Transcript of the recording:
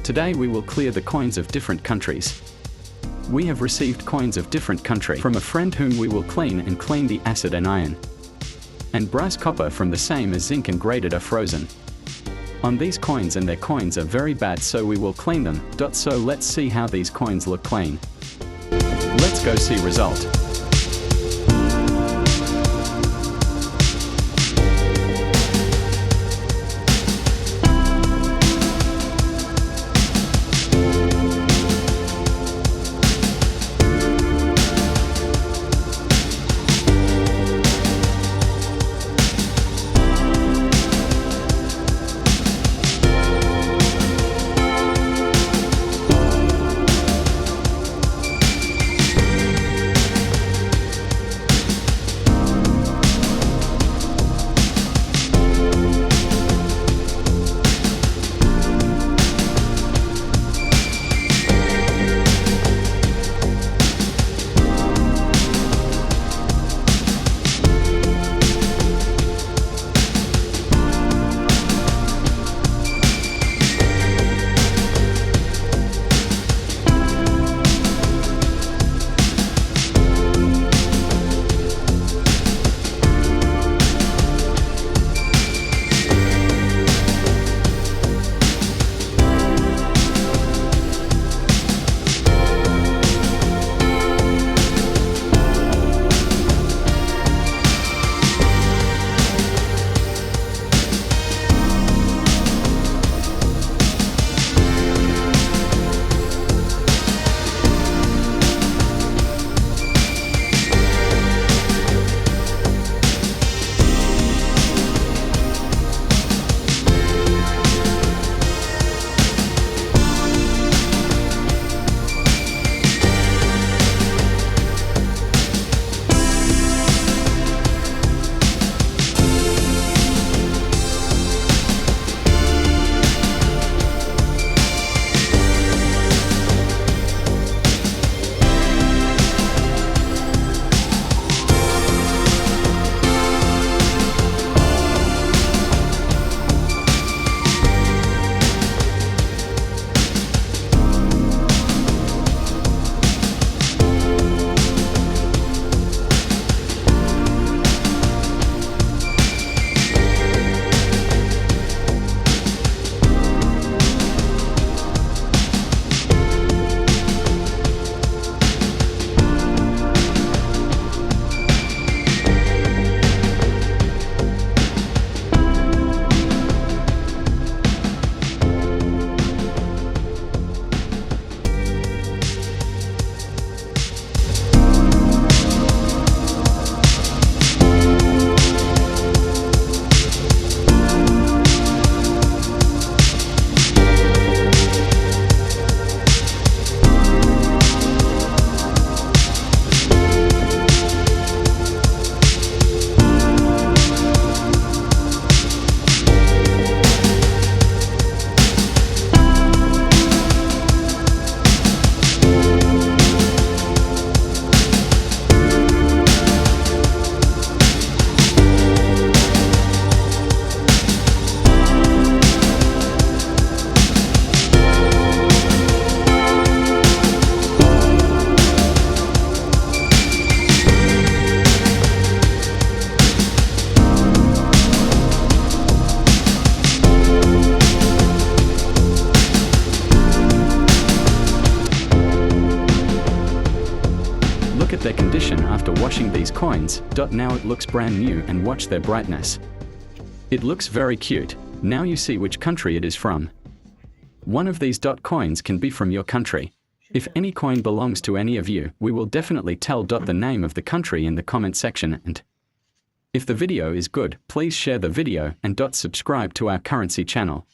Today we will clear the coins of different countries. We have received coins of different country from a friend whom we will clean and clean the acid and iron. And brass copper from the same as zinc and graded are frozen. On these coins, and their coins are very bad, so we will clean them. So let's see how these coins look clean. Let's go see result. Look at their condition after washing these coins. Now it looks brand new, and watch their brightness. It looks very cute. Now you see which country it is from. One of these coins can be from your country. If any coin belongs to any of you, we will definitely tell the name of the country in the comment section. And if the video is good, please share the video and subscribe to our currency channel.